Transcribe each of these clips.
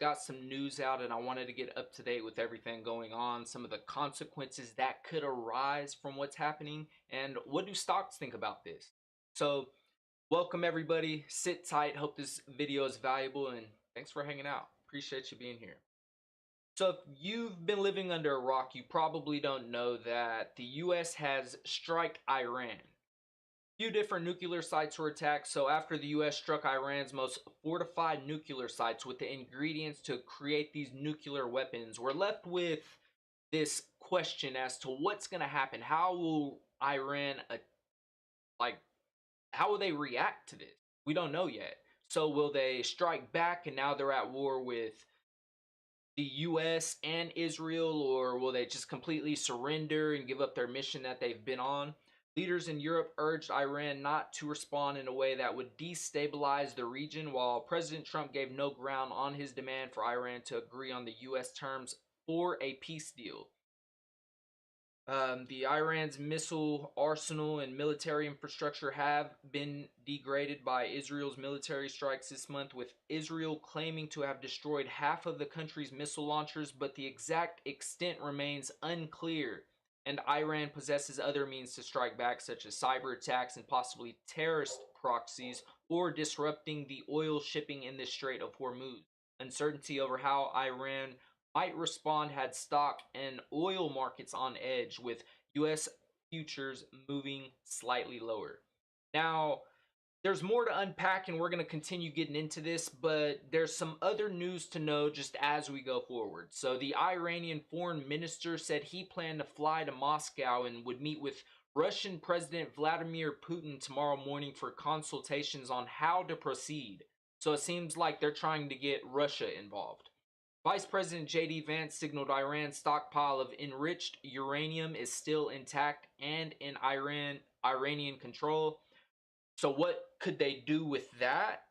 got some news out and I wanted to get up to date with everything going on, some of the consequences that could arise from what's happening, and what do stocks think about this. So, welcome everybody. Sit tight. Hope this video is valuable and thanks for hanging out. Appreciate you being here. So, if you've been living under a rock, you probably don't know that the US has struck Iran. Few different nuclear sites were attacked. So after the US struck Iran's most fortified nuclear sites with the ingredients to create these nuclear weapons, we're left with this question as to what's going to happen. How will Iran like how will they react to this? We don't know yet. So will they strike back and now they're at war with the US and Israel, or will they just completely surrender and give up their mission that they've been on? Leaders in Europe urged Iran not to respond in a way that would destabilize the region, while President Trump gave no ground on his demand for Iran to agree on the US terms for a peace deal. The Iran's missile arsenal and military infrastructure have been degraded by Israel's military strikes this month, with Israel claiming to have destroyed half of the country's missile launchers, but the exact extent remains unclear. And Iran possesses other means to strike back, such as cyber attacks and possibly terrorist proxies, or disrupting the oil shipping in the Strait of Hormuz. Uncertainty over how Iran might respond had stock and oil markets on edge, with US futures moving slightly lower. Now, there's more to unpack and we're going to continue getting into this, but there's some other news to know just as we go forward. So the Iranian foreign minister said he planned to fly to Moscow and would meet with Russian President Vladimir Putin tomorrow morning for consultations on how to proceed. So it seems like they're trying to get Russia involved. Vice President J.D. Vance signaled Iran's stockpile of enriched uranium is still intact and in Iranian control. So what could they do with that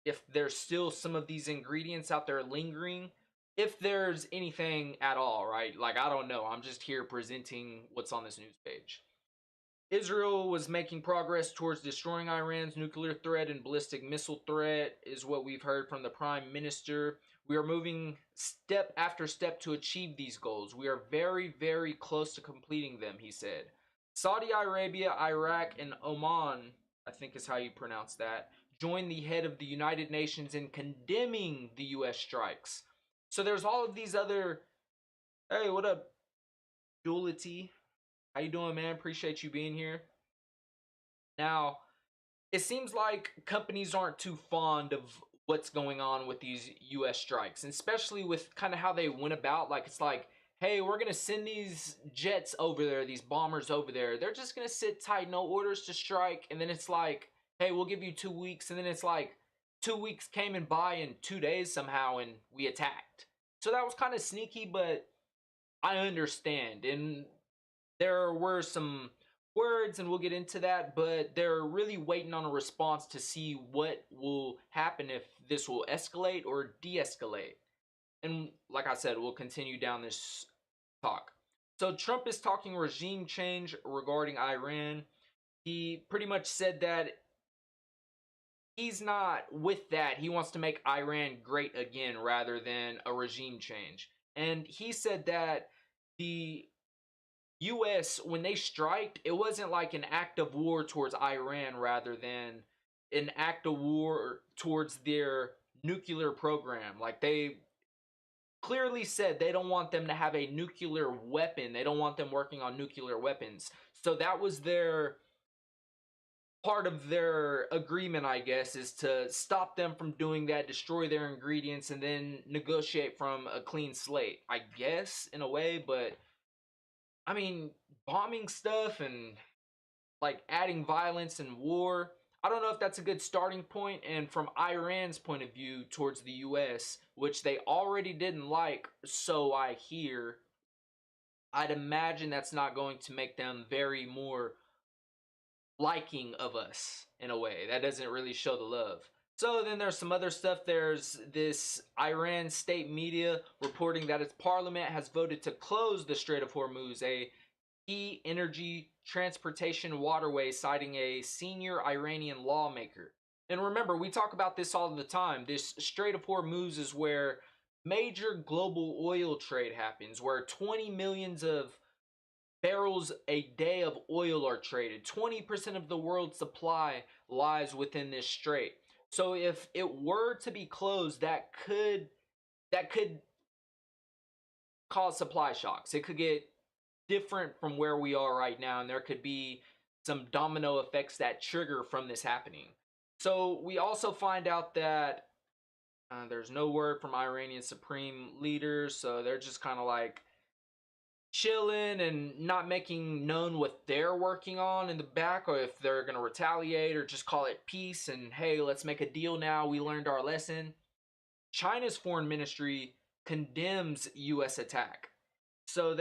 if there's still some of these ingredients out there lingering? If there's anything at all, right? Like, I don't know. I'm just here presenting what's on this news page. Israel was making progress towards destroying Iran's nuclear threat and ballistic missile threat, is what we've heard from the Prime Minister. We are moving step after step to achieve these goals. We are very, very close to completing them, he said. Saudi Arabia, Iraq, and Oman, I think is how you pronounce that, joined the head of the United Nations in condemning the US strikes. So there's all of these other, hey, what up, Duality? How you doing, man? Appreciate you being here. Now, it seems like companies aren't too fond of what's going on with these US strikes, and especially with kind of how they went about. Like, it's like, hey, we're going to send these jets over there, these bombers over there. They're just going to sit tight, no orders to strike. And then it's like, hey, we'll give you 2 weeks. And then it's like 2 weeks came and by in 2 days somehow and we attacked. So that was kind of sneaky, but I understand. And there were some words, and we'll get into that, but they're really waiting on a response to see what will happen, if this will escalate or de-escalate. And like I said, we'll continue down this talk. So Trump is talking regime change regarding Iran. He pretty much said that he's not with that. He wants to make Iran great again rather than a regime change. And he said that the US, when they striked, it wasn't like an act of war towards Iran rather than an act of war towards their nuclear program. Like, they clearly said they don't want them to have a nuclear weapon. They don't want them working on nuclear weapons. So that was their part of their agreement, I guess, is to stop them from doing that, destroy their ingredients, and then negotiate from a clean slate, I guess, in a way. But I mean, bombing stuff and like adding violence and war, I don't know if that's a good starting point. And from Iran's point of view towards the US, which they already didn't like, so I hear, I'd imagine that's not going to make them very more liking of us in a way. That doesn't really show the love. So then there's some other stuff. There's this Iran state media reporting that its parliament has voted to close the Strait of Hormuz, a key energy transportation waterway, citing a senior Iranian lawmaker. And remember, we talk about this all the time. This Strait of Hormuz is where major global oil trade happens where 20 millions of barrels a day of oil are traded. 20% of the world's supply lies within this strait. So if it were to be closed, that could cause supply shocks. It could get different from where we are right now, and there could be some domino effects that trigger from this happening. So we also find out that there's no word from Iranian supreme leaders, so they're just kind of like chilling and not making known what they're working on in the back, or if they're going to retaliate or just call it peace and hey, let's make a deal now. We learned our lesson. China's foreign ministry condemns U.S. attack. So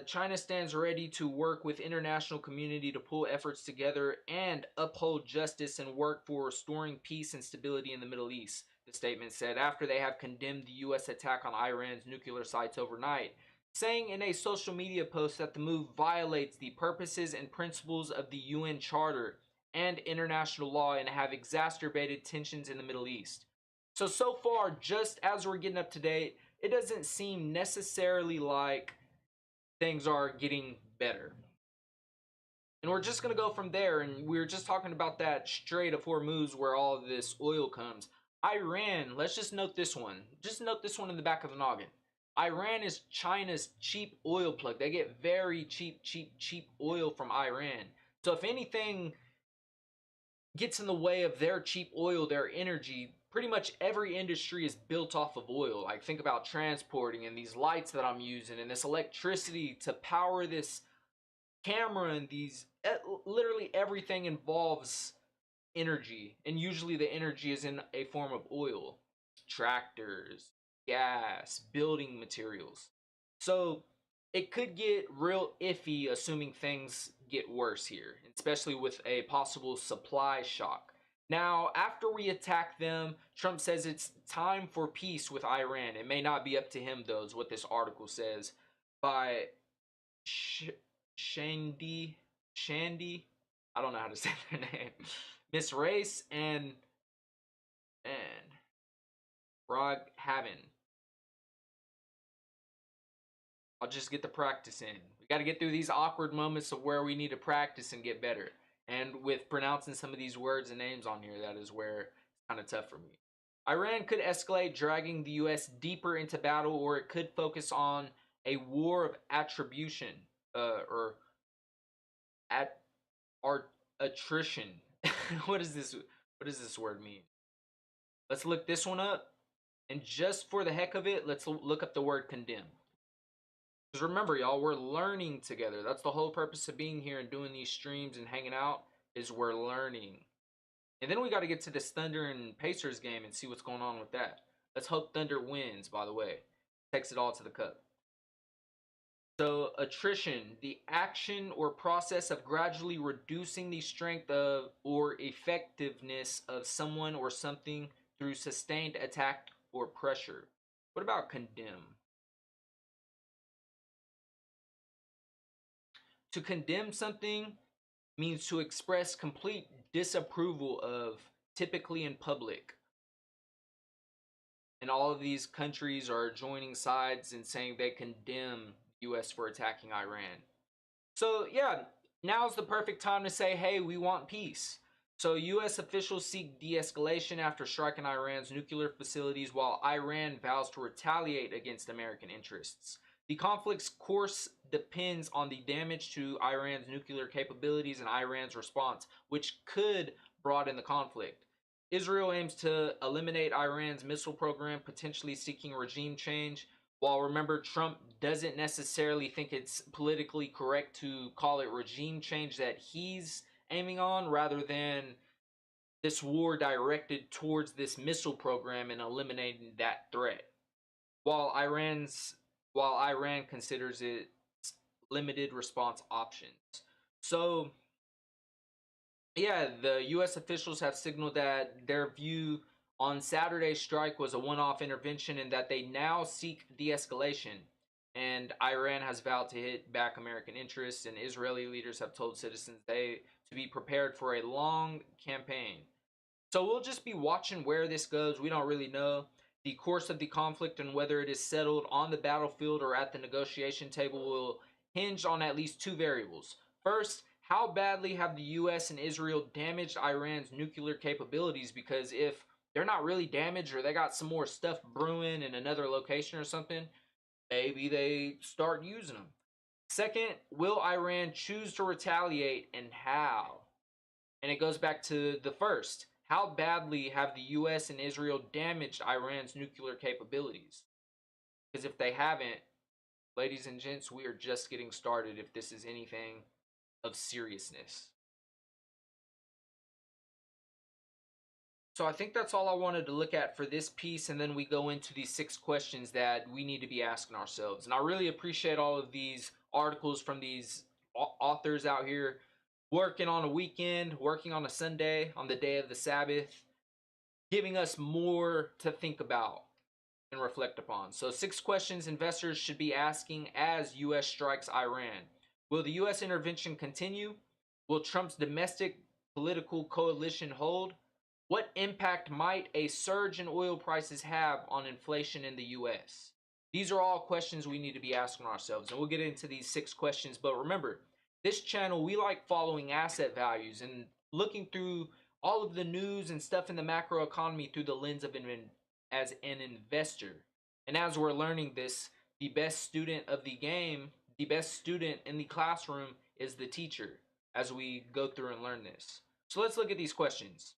China stands ready to work with international community to pull efforts together and uphold justice and work for restoring peace and stability in the Middle East, the statement said after they have condemned the U.S. attack on Iran's nuclear sites overnight, saying in a social media post that the move violates the purposes and principles of the UN Charter and international law and have exacerbated tensions in the Middle East. So far, just as we're getting up to date, it doesn't seem necessarily like things are getting better. And we're just going to go from there. And we were just talking about that Strait of Hormuz where all of this oil comes. Iran, let's just note this one. Just note this one in the back of the noggin. Iran is China's cheap oil plug. They get very cheap oil from Iran. So if anything gets in the way of their cheap oil, their energy, pretty much every industry is built off of oil. Like think about transporting and these lights that I'm using and this electricity to power this camera and these literally everything involves energy, and usually the energy is in a form of oil, tractors, gas, building materials. So it could get real iffy assuming things get worse here, especially with a possible supply shock. Now, after we attack them, Trump says it's time for peace with Iran. It may not be up to him, though, is what this article says by Shandy. Shandy. I don't know how to say their name. Miss Race and Rog Haven. I'll just get the practice in. We got to get through these awkward moments of where we need to practice and get better. And with pronouncing some of these words and names on here, that is where it's kind of tough for me. Iran could escalate, dragging the U.S. deeper into battle, or it could focus on a war of attribution, or at art attrition. What is this? What does this word mean? Let's look this one up, and just for the heck of it, let's look up the word condemn. Because remember, y'all, we're learning together. That's the whole purpose of being here and doing these streams and hanging out, is we're learning. And then we got to get to this Thunder and Pacers game and see what's going on with that. Let's hope Thunder wins, by the way. Takes it all to the cup. So, attrition, the action or process of gradually reducing the strength of or effectiveness of someone or something through sustained attack or pressure. What about condemn? To condemn something means to express complete disapproval of, typically in public. And all of these countries are joining sides and saying they condemn the US for attacking Iran. So, yeah, now's the perfect time to say, hey, we want peace. So, US officials seek de escalation after striking Iran's nuclear facilities, while Iran vows to retaliate against American interests. The conflict's course depends on the damage to Iran's nuclear capabilities and Iran's response, which could broaden the conflict. Israel aims to eliminate Iran's missile program, potentially seeking regime change. While remember, Trump doesn't necessarily think it's politically correct to call it regime change that he's aiming on, rather than this war directed towards this missile program and eliminating that threat. While Iran considers it limited response options. So, yeah, the U.S. officials have signaled that their view on Saturday's strike was a one-off intervention and that they now seek de-escalation. And Iran has vowed to hit back American interests, and Israeli leaders have told citizens they to be prepared for a long campaign. So we'll just be watching where this goes. We don't really know. The course of the conflict and whether it is settled on the battlefield or at the negotiation table will hinge on at least two variables. First, how badly have the US and Israel damaged Iran's nuclear capabilities? Because if they're not really damaged or they got some more stuff brewing in another location or something, maybe they start using them. Second, will Iran choose to retaliate and how? And it goes back to the first. How badly have the US and Israel damaged Iran's nuclear capabilities? Because if they haven't, ladies and gents, we are just getting started if this is anything of seriousness. So I think that's all I wanted to look at for this piece, and then we go into these 6 questions that we need to be asking ourselves. And I really appreciate all of these articles from these authors out here working on a weekend, working on a Sunday, on the day of the Sabbath, giving us more to think about and reflect upon. So 6 questions investors should be asking as US strikes Iran. Will the US intervention continue? Will Trump's domestic political coalition hold? What impact might a surge in oil prices have on inflation in the US? These are all questions we need to be asking ourselves, and we'll get into these 6 questions. But remember, this channel, we like following asset values and looking through all of the news and stuff in the macro economy through the lens of as an investor. And as we're learning this, the best student of the game, the best student in the classroom is the teacher as we go through and learn this. So let's look at these questions.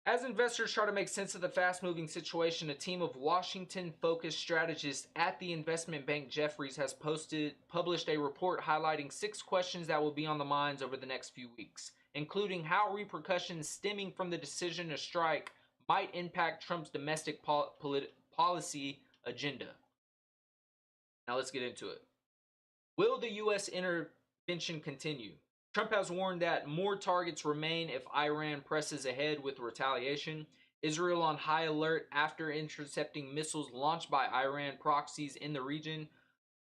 As investors try to make sense of the fast-moving situation, a team of Washington-focused strategists at the investment bank Jefferies has published a report highlighting 6 questions that will be on the minds over the next few weeks, including how repercussions stemming from the decision to strike might impact Trump's domestic policy agenda. Now let's get into it. Will the U.S. intervention continue? Trump has warned that more targets remain if Iran presses ahead with retaliation. Israel on high alert after intercepting missiles launched by Iran proxies in the region.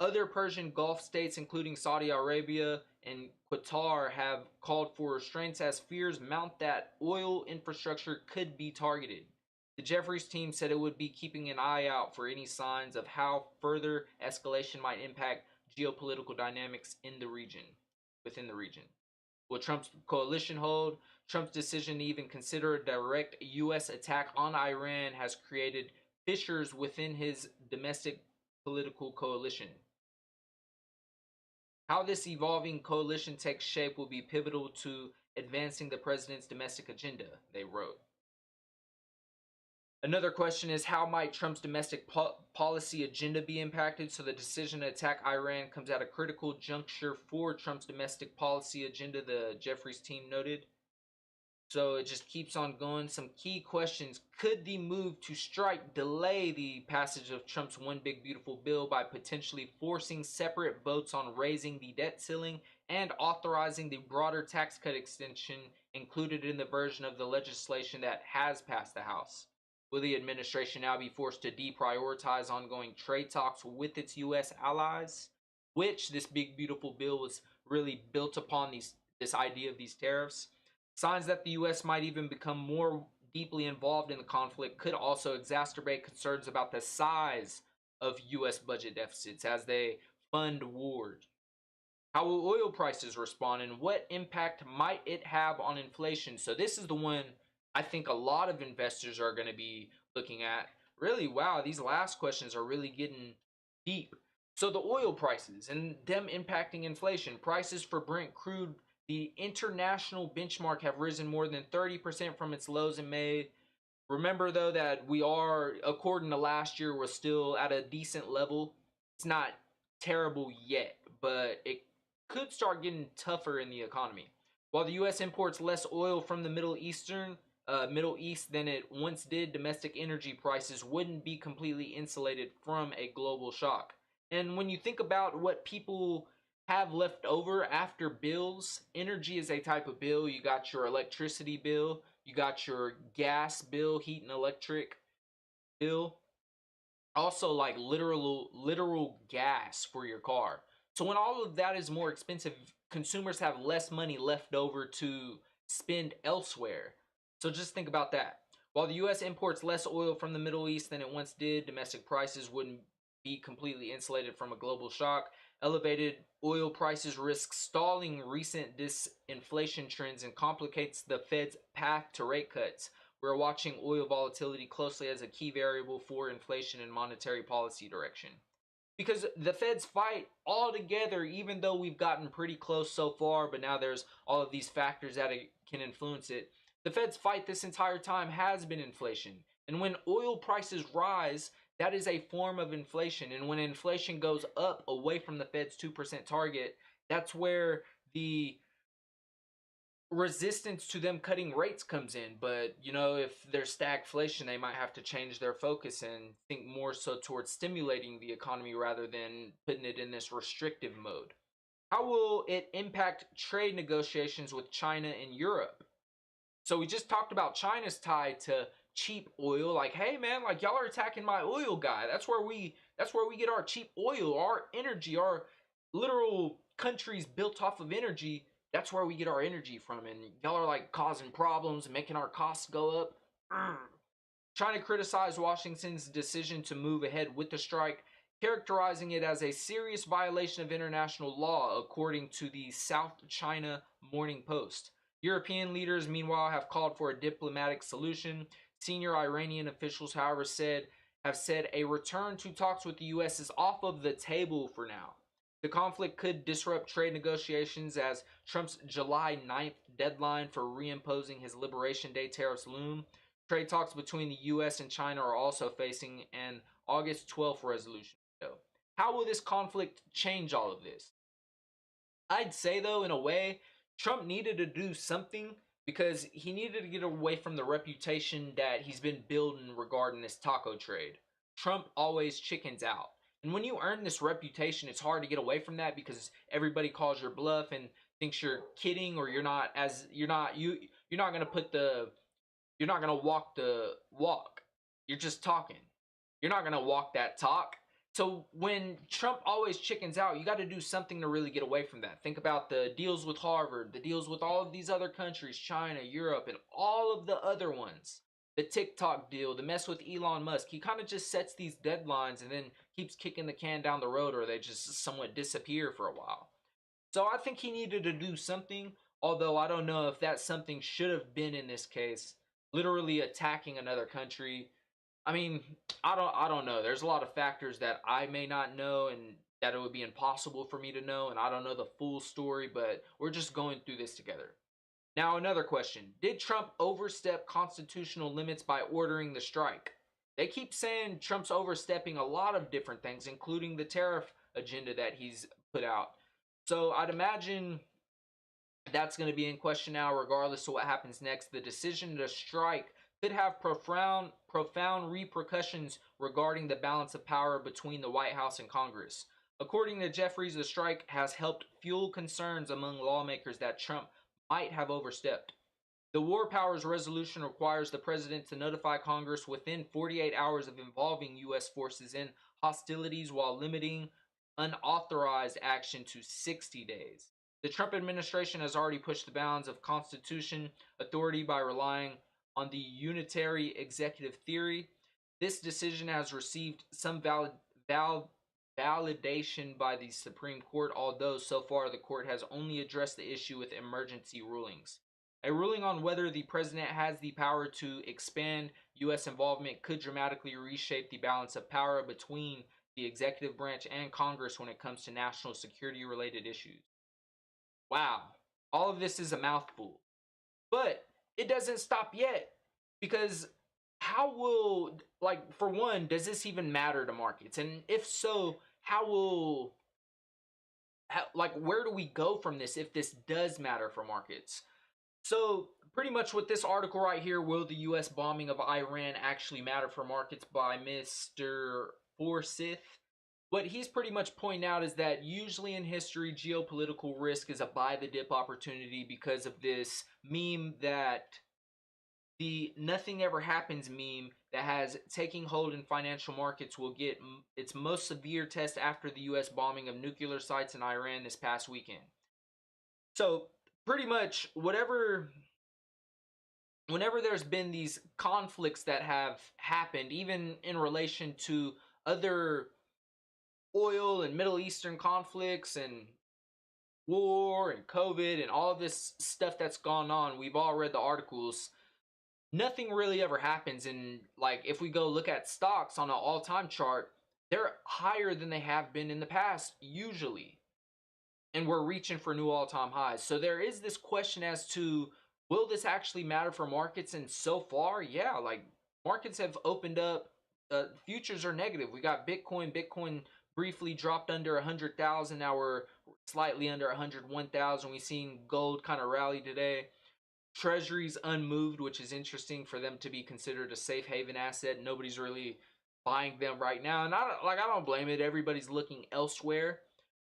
Other Persian Gulf states, including Saudi Arabia and Qatar, have called for restraints as fears mount that oil infrastructure could be targeted. The Jefferies team said it would be keeping an eye out for any signs of how further escalation might impact geopolitical dynamics in the region, within the region. Will Trump's coalition hold? Trump's decision to even consider a direct U.S. attack on Iran has created fissures within his domestic political coalition. How this evolving coalition takes shape will be pivotal to advancing the president's domestic agenda, they wrote. Another question is, how might Trump's domestic policy agenda be impacted? So the decision to attack Iran comes at a critical juncture for Trump's domestic policy agenda, the Jefferies team noted. So it just keeps on going. Some key questions. Could the move to strike delay the passage of Trump's One Big Beautiful Bill by potentially forcing separate votes on raising the debt ceiling and authorizing the broader tax cut extension included in the version of the legislation that has passed the House? Will the administration now be forced to deprioritize ongoing trade talks with its U.S. allies? Which this big beautiful bill was really built upon this idea of these tariffs. Signs that the U.S. might even become more deeply involved in the conflict could also exacerbate concerns about the size of U.S. budget deficits as they fund wars. How will oil prices respond, and what impact might it have on inflation? So this is the one I think a lot of investors are going to be looking at. Really, wow, these last questions are really getting deep. So the oil prices and them impacting inflation. Prices for Brent crude, the international benchmark, have risen more than 30% from its lows in May. Remember, though, that we are, according to last year, we're still at a decent level. It's not terrible yet, but it could start getting tougher in the economy. While the U.S. imports less oil from the Middle East than it once did, domestic energy prices wouldn't be completely insulated from a global shock. And when you think about what people have left over after bills, energy is a type of bill. You got your electricity bill, you got your gas bill, heat and electric bill, also like literal gas for your car. So when all of that is more expensive, consumers have less money left over to spend elsewhere. So just think about that. While the U.S. imports less oil from the Middle East than it once did, domestic prices wouldn't be completely insulated from a global shock. Elevated oil prices risk stalling recent disinflation trends and complicates the Fed's path to rate cuts. We're watching oil volatility closely as a key variable for inflation and monetary policy direction. Because the Feds fight all together, even though we've gotten pretty close so far, but now there's all of these factors that can influence it. The Fed's fight this entire time has been inflation. And when oil prices rise, that is a form of inflation. And when inflation goes up away from the Fed's 2% target, that's where the resistance to them cutting rates comes in. But if there's stagflation, they might have to change their focus and think more so towards stimulating the economy rather than putting it in this restrictive mode. How will it impact trade negotiations with China and Europe? So we just talked about China's tie to cheap oil. Like, hey man, like y'all are attacking my oil guy. That's where we get our cheap oil, our energy, our literal countries built off of energy. That's where we get our energy from. And y'all are like causing problems and making our costs go up. China criticized Washington's decision to move ahead with the strike, characterizing it as a serious violation of international law, according to the South China Morning Post. European leaders, meanwhile, have called for a diplomatic solution. Senior Iranian officials, however, have said a return to talks with the U.S. is off of the table for now. The conflict could disrupt trade negotiations as Trump's July 9th deadline for reimposing his Liberation Day tariffs loom. Trade talks between the U.S. and China are also facing an August 12th resolution. How will this conflict change all of this? I'd say, though, in a way, Trump needed to do something because he needed to get away from the reputation that he's been building regarding this taco trade. Trump always chickens out. And when you earn this reputation, it's hard to get away from that because everybody calls your bluff and thinks you're kidding, or you're not going to put the you're not going to walk the walk. You're just talking. You're not going to walk that talk. So when Trump always chickens out, you got to do something to really get away from that. Think about the deals with Harvard, the deals with all of these other countries, China, Europe, and all of the other ones. The TikTok deal, the mess with Elon Musk. He kind of just sets these deadlines and then keeps kicking the can down the road, or they just somewhat disappear for a while. So I think he needed to do something, although I don't know if that something should have been, in this case, literally attacking another country. I mean, I don't know. There's a lot of factors that I may not know and that it would be impossible for me to know, and I don't know the full story, but we're just going through this together. Now, another question. Did Trump overstep constitutional limits by ordering the strike? They keep saying Trump's overstepping a lot of different things, including the tariff agenda that he's put out. So I'd imagine that's going to be in question now, regardless of what happens next. The decision to strike could have profound repercussions regarding the balance of power between the White House and Congress. According to Jeffries, the strike has helped fuel concerns among lawmakers that Trump might have overstepped. The War Powers Resolution requires the president to notify Congress within 48 hours of involving U.S. forces in hostilities while limiting unauthorized action to 60 days. The Trump administration has already pushed the bounds of Constitution authority by relying on the unitary executive theory. This decision has received some validation by the Supreme Court, although so far the court has only addressed the issue with emergency rulings. A ruling on whether the president has the power to expand U.S. involvement could dramatically reshape the balance of power between the executive branch and Congress when it comes to national security related issues. Wow, all of this is a mouthful. But it doesn't stop yet, because how will, like, for one, does this even matter to markets? And if so, where do we go from this if this does matter for markets? So pretty much with this article right here, will the U.S. bombing of Iran actually matter for markets, by Mr. Forsyth? What he's pretty much pointing out is that usually in history, geopolitical risk is a buy the dip opportunity because of this meme, that the nothing ever happens meme that has taking hold in financial markets will get its most severe test after the U.S. bombing of nuclear sites in Iran this past weekend. So pretty much whatever whenever there's been these conflicts that have happened, even in relation to other oil and Middle Eastern conflicts and war and COVID and all of this stuff that's gone on, we've all read the articles. Nothing really ever happens. And like, if we go look at stocks on an all-time chart, they're higher than they have been in the past, usually. And we're reaching for new all-time highs. So there is this question as to, will this actually matter for markets? And so far, yeah, like markets have opened up. Futures are negative. We got Bitcoin. Bitcoin briefly dropped under 100,000. Now we're slightly under 101,000. We've seen gold kind of rally today. Treasuries unmoved, which is interesting for them to be considered a safe haven asset. Nobody's really buying them right now, and I don't blame it. Everybody's looking elsewhere.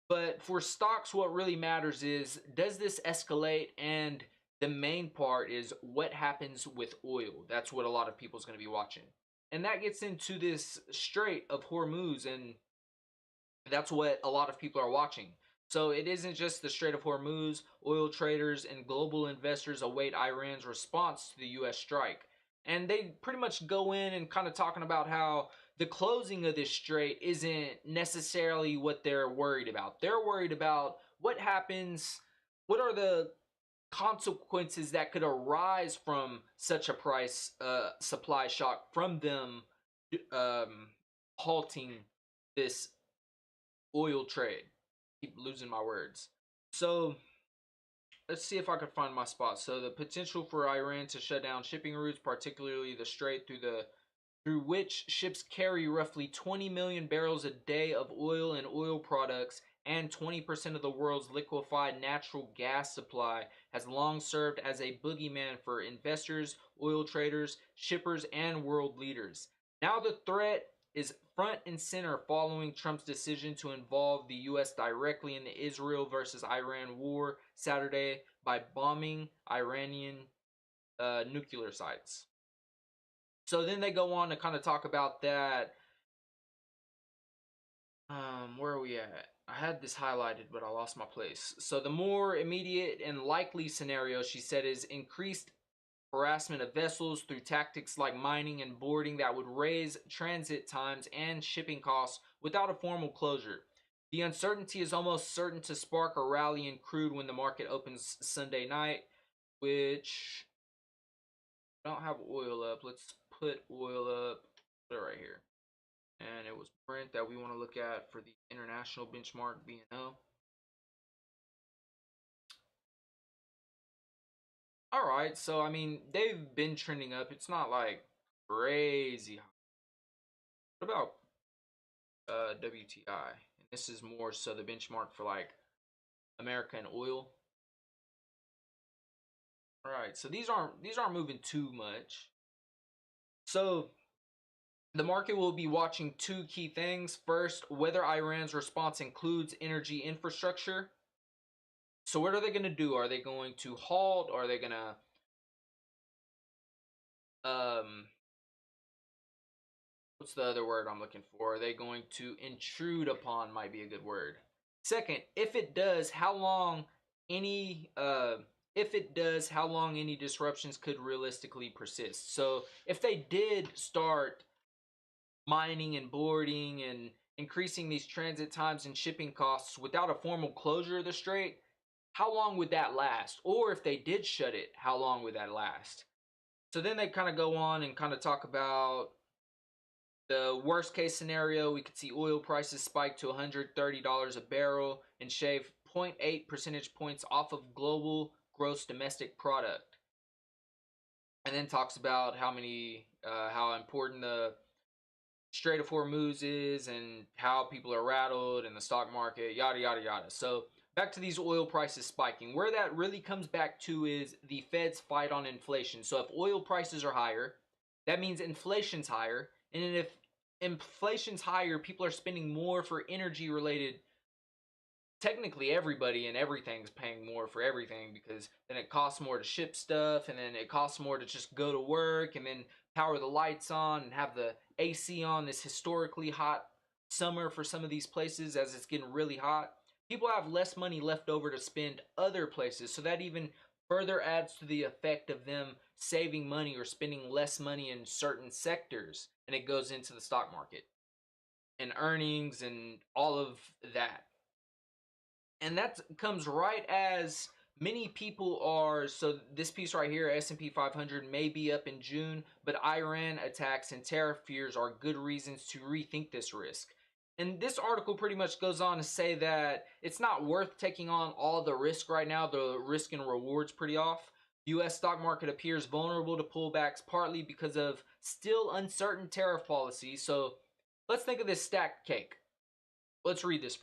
But for stocks, what really matters is, does this escalate? And the main part is what happens with oil. That's what a lot of people's going to be watching. And that gets into this Strait of Hormuz, and that's what a lot of people are watching. So it isn't just the Strait of Hormuz. Oil traders and global investors await Iran's response to the U.S. strike. And they pretty much go in and kind of talking about how the closing of this strait isn't necessarily what they're worried about. They're worried about what happens, what are the consequences that could arise from such a price supply shock from them halting this oil trade. Keep losing my words. So let's see if I can find my spot. So the potential for Iran to shut down shipping routes, particularly the strait through which ships carry roughly 20 million barrels a day of oil and oil products and 20% of the world's liquefied natural gas supply, has long served as a boogeyman for investors, oil traders, shippers, and world leaders. Now the threat is front and center following Trump's decision to involve the U.S. directly in the Israel versus Iran war Saturday by bombing Iranian nuclear sites. So then they go on to kind of talk about that. Where are we at? I had this highlighted, but I lost my place. So the more immediate and likely scenario, she said, is increased harassment of vessels through tactics like mining and boarding that would raise transit times and shipping costs without a formal closure. The uncertainty is almost certain to spark a rally in crude when the market opens Sunday night, which I don't have oil up. Let's put oil up. Put it right here. And it was Brent that we want to look at for the international benchmark BNO. All right, so I mean they've been trending up. It's not like crazy. What about WTI? And this is more so the benchmark for like American oil. All right, so these aren't moving too much. So the market will be watching two key things. First, whether Iran's response includes energy infrastructure. So what are they going to do? Are they going to halt? Are they going to what's the other word I'm looking for? Are they going to intrude upon? Might be a good word. Second, any if it does, how long any disruptions could realistically persist. So if they did start mining and boarding and increasing these transit times and shipping costs without a formal closure of the strait, how long would that last? Or if they did shut it, how long would that last? So then they kind of go on and kind of talk about the worst case scenario. We could see oil prices spike to $130 a barrel and shave zero point 0.8 percentage points off of global gross domestic product. And then talks about how important the Strait of Hormuz is and how people are rattled in the stock market, yada, yada, yada. So back to these oil prices spiking. Where that really comes back to is the Fed's fight on inflation. So if oil prices are higher, that means inflation's higher. And if inflation's higher, people are spending more for energy related. Technically, everybody and everything's paying more for everything, because then it costs more to ship stuff, and then it costs more to just go to work and then power the lights on and have the AC on this historically hot summer for some of these places as it's getting really hot. People have less money left over to spend other places, so that even further adds to the effect of them saving money or spending less money in certain sectors, and it goes into the stock market and earnings and all of that. And that comes right as many people are. So this piece right here, S&P 500 may be up in June, but Iran attacks and tariff fears are good reasons to rethink this risk. And this article pretty much goes on to say that it's not worth taking on all the risk right now. The risk and rewards pretty off. The US stock market appears vulnerable to pullbacks partly because of still uncertain tariff policy. So let's think of this stacked cake. Let's read this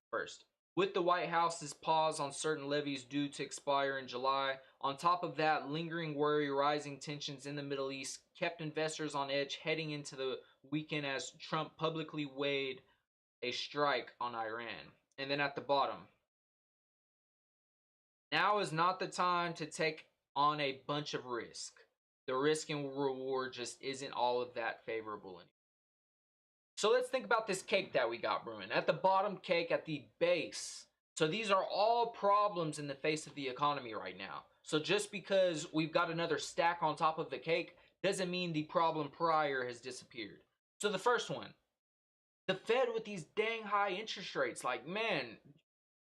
first. With the White House's pause on certain levies due to expire in July, on top of that, lingering worry, rising tensions in the Middle East kept investors on edge heading into the weekend as Trump publicly weighed a strike on Iran. And then at the bottom, now is not the time to take on a bunch of risk. The risk and reward just isn't all of that favorable anymore. So let's think about this cake that we got brewing. At the bottom cake, at the base. So these are all problems in the face of the economy right now. So just because we've got another stack on top of the cake doesn't mean the problem prior has disappeared. So the first one, the Fed with these dang high interest rates. Like, man,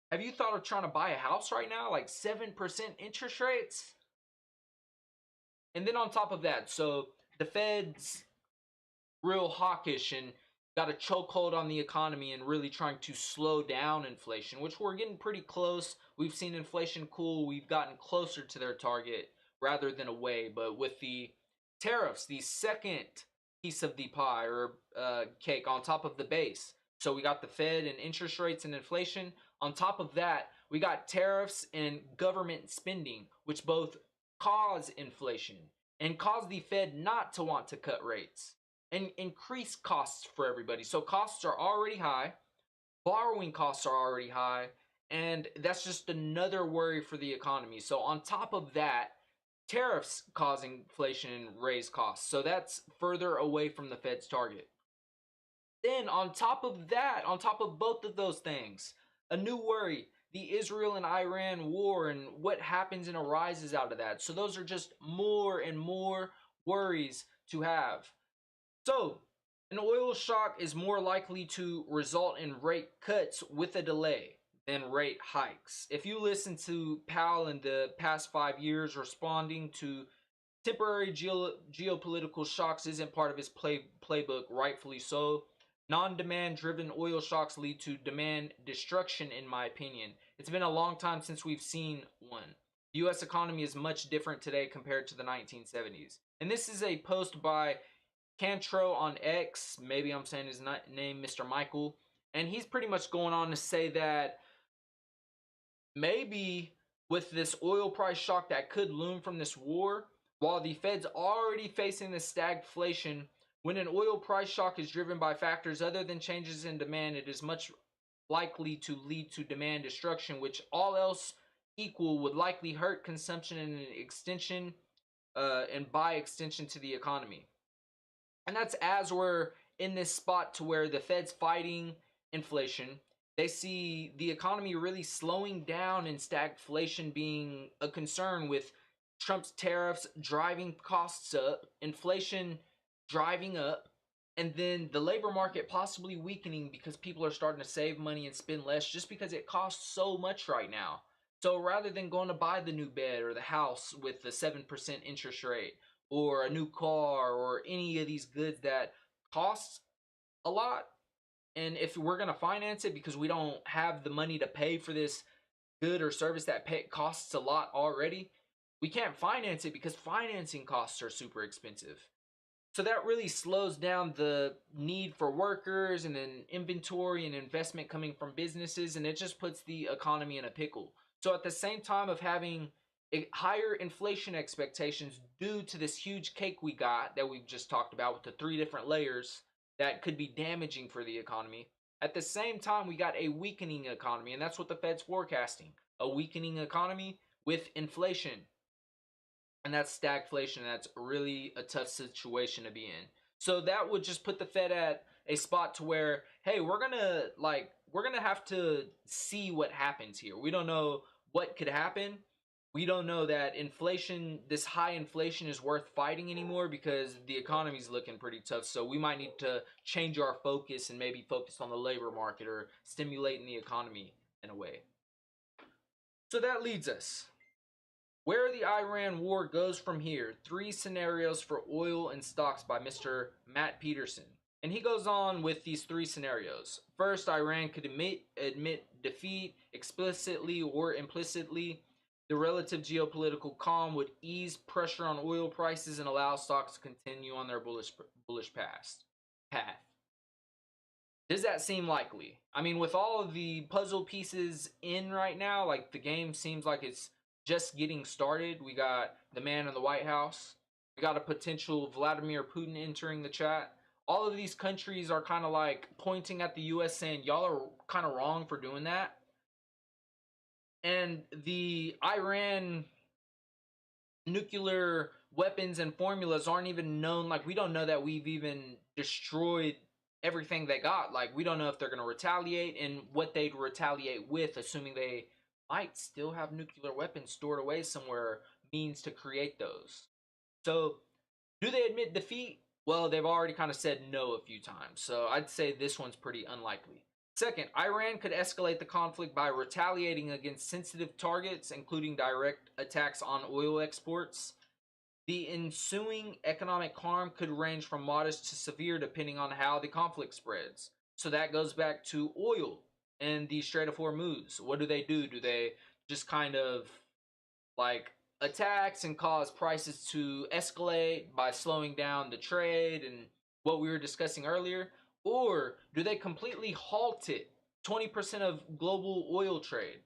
have you thought of trying to buy a house right now? Like 7% interest rates? And then on top of that, so the Fed's real hawkish and got a chokehold on the economy and really trying to slow down inflation, which we're getting pretty close. We've seen inflation cool. We've gotten closer to their target rather than away. But with the tariffs, the second piece of the pie or cake on top of the base. So we got the Fed and interest rates and inflation. On top of that, we got tariffs and government spending, which both cause inflation and cause the Fed not to want to cut rates and increase costs for everybody. So costs are already high, borrowing costs are already high, and that's just another worry for the economy. So on top of that, tariffs cause inflation and raise costs. So that's further away from the Fed's target. Then on top of that, on top of both of those things, a new worry, the Israel and Iran war and what happens and arises out of that. So those are just more and more worries to have. So, an oil shock is more likely to result in rate cuts with a delay than rate hikes. If you listen to Powell in the past 5 years responding to temporary geopolitical shocks isn't part of his playbook, rightfully so. Non-demand driven oil shocks lead to demand destruction, in my opinion. It's been a long time since we've seen one. The US economy is much different today compared to the 1970s. And this is a post by Cantro on X, maybe I'm saying his name, Mr. Michael, and he's pretty much going on to say that maybe with this oil price shock that could loom from this war, while the Fed's already facing this stagflation, when an oil price shock is driven by factors other than changes in demand, it is much likely to lead to demand destruction, which all else equal would likely hurt consumption and by extension to the economy. And that's as we're in this spot to where the Fed's fighting inflation. They see the economy really slowing down and stagflation being a concern with Trump's tariffs driving costs up, inflation driving up, and then the labor market possibly weakening because people are starting to save money and spend less just because it costs so much right now. So rather than going to buy the new bed or the house with the 7% interest rate, or a new car or any of these goods that costs a lot, and if we're going to finance it because we don't have the money to pay for this good or service that costs a lot already, we can't finance it because financing costs are super expensive. So that really slows down the need for workers and then inventory and investment coming from businesses, and it just puts the economy in a pickle. So at the same time of having higher inflation expectations due to this huge cake we got that we've just talked about with the 3 different layers that could be damaging for the economy. At the same time, we got a weakening economy, and that's what the Fed's forecasting. A weakening economy with inflation. And that's stagflation. That's really a tough situation to be in. So that would just put the Fed at a spot to where, hey, we're gonna have to see what happens here. We don't know what could happen. we don't know that inflation, this high inflation, is worth fighting anymore because the economy's looking pretty tough. So we might need to change our focus and maybe focus on the labor market or stimulating the economy in a way. So that leads us where the Iran war goes from here. Three scenarios for oil and stocks by Mr. Matt Peterson. And he goes on with these three scenarios. First, Iran could admit defeat explicitly or implicitly. The relative geopolitical calm would ease pressure on oil prices and allow stocks to continue on their bullish path. Does that seem likely? I mean, with all of the puzzle pieces in right now, like the game seems like it's just getting started. We got the man in the White House. We got a potential Vladimir Putin entering the chat. All of these countries are kind of like pointing at the US saying, y'all are kind of wrong for doing that. And the Iran nuclear weapons and formulas aren't even known. Like, we don't know that we've even destroyed everything they got. Like, we don't know if they're going to retaliate and what they'd retaliate with, assuming they might still have nuclear weapons stored away somewhere, means to create those. So, do they admit defeat? Well, they've already kind of said no a few times. So, I'd say this one's pretty unlikely. Second, Iran could escalate the conflict by retaliating against sensitive targets, including direct attacks on oil exports. The ensuing economic harm could range from modest to severe depending on how the conflict spreads. So that goes back to oil and the Strait of Hormuz. What do? Do they just kind of like attacks and cause prices to escalate by slowing down the trade and what we were discussing earlier? Or do they completely halt it? 20% of global oil trade.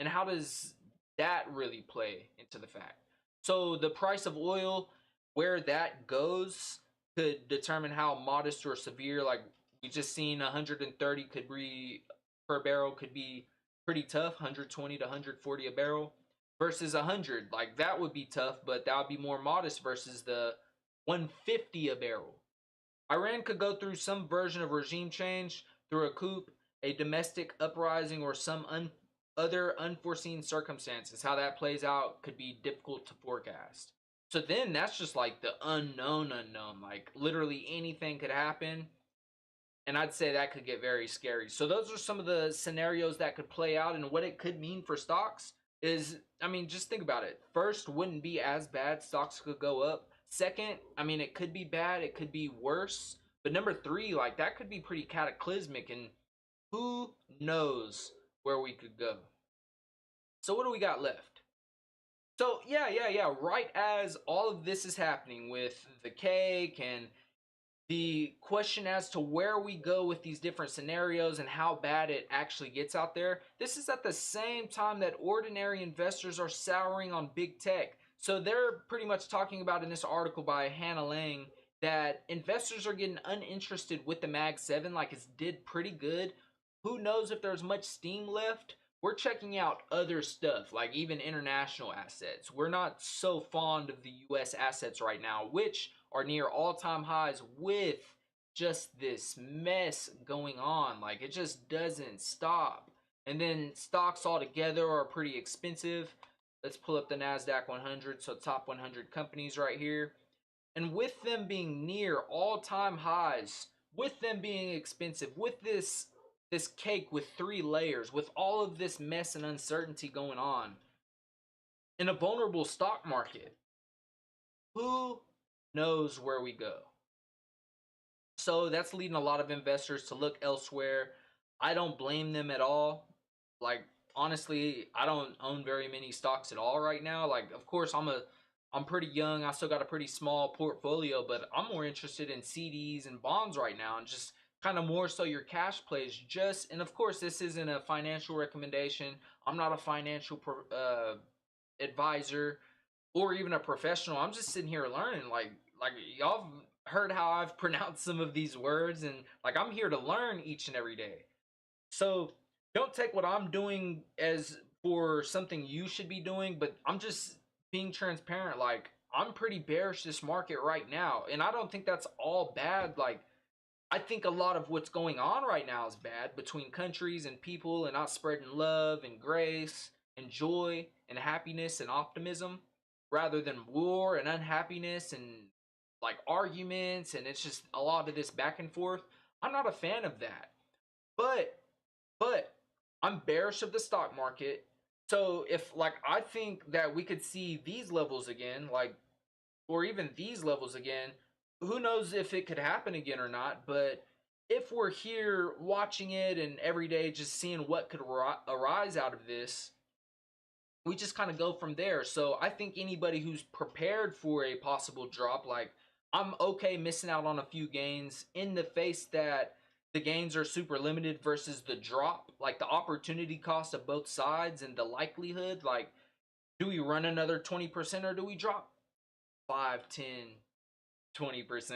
And how does that really play into the fact? So the price of oil, where that goes, could determine how modest or severe. Like we just seen 130 could be per barrel could be pretty tough, 120 to 140 a barrel versus 100. Like that would be tough, but that would be more modest versus the 150 a barrel. Iran could go through some version of regime change through a coup, a domestic uprising, or some other unforeseen circumstances. How that plays out could be difficult to forecast. So then that's just like the unknown. Like literally anything could happen. And I'd say that could get very scary. So those are some of the scenarios that could play out, and what it could mean for stocks is, I mean, just think about it. First, wouldn't be as bad. Stocks could go up. Second, I mean, it could be bad. It could be worse. But number three, like that could be pretty cataclysmic, and who knows where we could go. So what do we got left? So yeah. Right as all of this is happening with the cake and the question as to where we go with these different scenarios and how bad it actually gets out there, this is at the same time that ordinary investors are souring on big tech. So they're pretty much talking about in this article by Hannah Lang that investors are getting uninterested with the Mag 7, like it's did pretty good. Who knows if there's much steam left? We're checking out other stuff, like even international assets. We're not so fond of the US assets right now, which are near all-time highs with just this mess going on. Like it just doesn't stop. And then stocks altogether are pretty expensive. Let's pull up the NASDAQ 100, so top 100 companies right here. And with them being near all-time highs, with them being expensive, with this cake with three layers, with all of this mess and uncertainty going on, in a vulnerable stock market, who knows where we go? So that's leading a lot of investors to look elsewhere. I don't blame them at all. Like honestly, I don't own very many stocks at all right now. Like of course I'm pretty young. I still got a pretty small portfolio, but I'm more interested in CDs and bonds right now and just kind of more so your cash plays. Just, and of course this isn't a financial recommendation. I'm not a financial advisor or even a professional. I'm just sitting here learning. Like y'all heard how I've pronounced some of these words, and like I'm here to learn each and every day. So don't take what I'm doing as for something you should be doing, but I'm just being transparent. Like I'm pretty bearish this market right now, and I don't think that's all bad. Like I think a lot of what's going on right now is bad between countries and people and not spreading love and grace. and joy and happiness and optimism rather than war and unhappiness and like arguments, and it's just a lot of this back and forth. I'm not a fan of that. But but I'm bearish of the stock market. So if like I think that we could see these levels again, like or even these levels again, who knows if it could happen again or not, but if we're here watching it and every day just seeing what could arise out of this, we just kind of go from there. So I think anybody who's prepared for a possible drop, like I'm okay missing out on a few gains in the face that the gains are super limited versus the drop, like the opportunity cost of both sides and the likelihood, like do we run another 20% or do we drop 5, 10, 20%?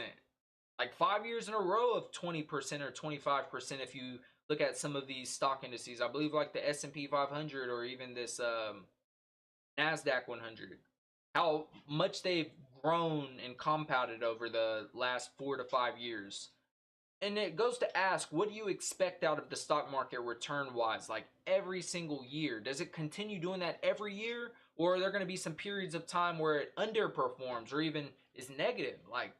Like 5 years in a row of 20% or 25% if you look at some of these stock indices. I believe like the S&P 500 or even this NASDAQ 100, how much they've grown and compounded over the last 4 to 5 years. And it goes to ask, what do you expect out of the stock market return wise, like every single year? Does it continue doing that every year? Or are there going to be some periods of time where it underperforms or even is negative? Like,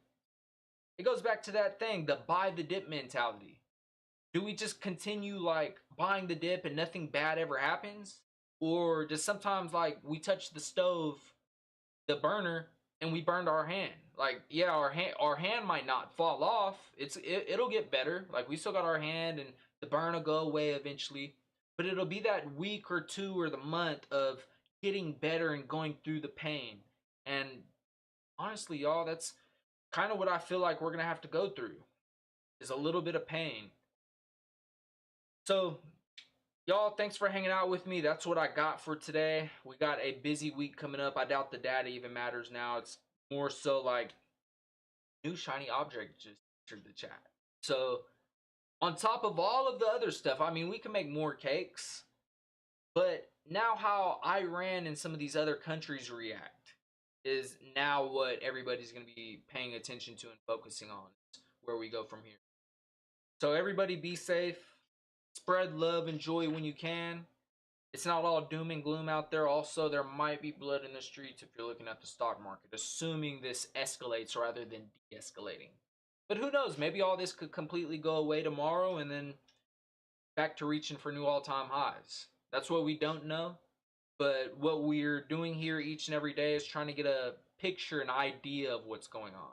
it goes back to that thing, the buy the dip mentality. Do we just continue like buying the dip and nothing bad ever happens? Or does sometimes like we touch the stove, the burner, and we burned our hand? Like, yeah, our hand might not fall off. It'll get better. Like we still got our hand and the burn will go away eventually. But it'll be that week or two or the month of getting better and going through the pain. And honestly, y'all, that's kind of what I feel like we're gonna have to go through is a little bit of pain. So y'all, thanks for hanging out with me. That's what I got for today. We got a busy week coming up. I doubt the data even matters now. It's more so like new shiny object just entered the chat. So on top of all of the other stuff, I mean, we can make more cakes, but now how Iran and some of these other countries react is now what everybody's going to be paying attention to and focusing on. Where we go from here. So everybody be safe. Spread love and joy when you can. It's not all doom and gloom out there. Also, there might be blood in the streets if you're looking at the stock market, assuming this escalates rather than de-escalating. But who knows? Maybe all this could completely go away tomorrow and then back to reaching for new all-time highs. That's what we don't know. But what we're doing here each and every day is trying to get a picture, an idea of what's going on.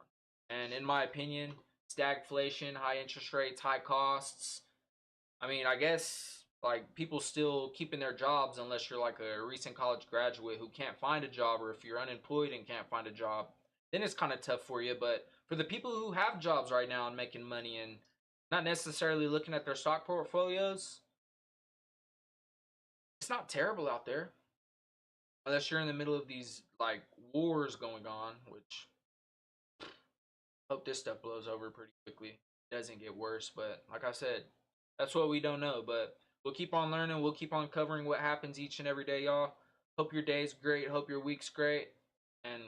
And in my opinion, stagflation, high interest rates, high costs. I mean, I guess like people still keeping their jobs unless you're like a recent college graduate who can't find a job, or if you're unemployed and can't find a job, then it's kind of tough for you. But for the people who have jobs right now and making money and not necessarily looking at their stock portfolios, it's not terrible out there. Unless you're in the middle of these like wars going on, which hope this stuff blows over pretty quickly. It doesn't get worse, but like I said, that's what we don't know. But we'll keep on learning. We'll keep on covering what happens each and every day, y'all. Hope your day's great. Hope your week's great. And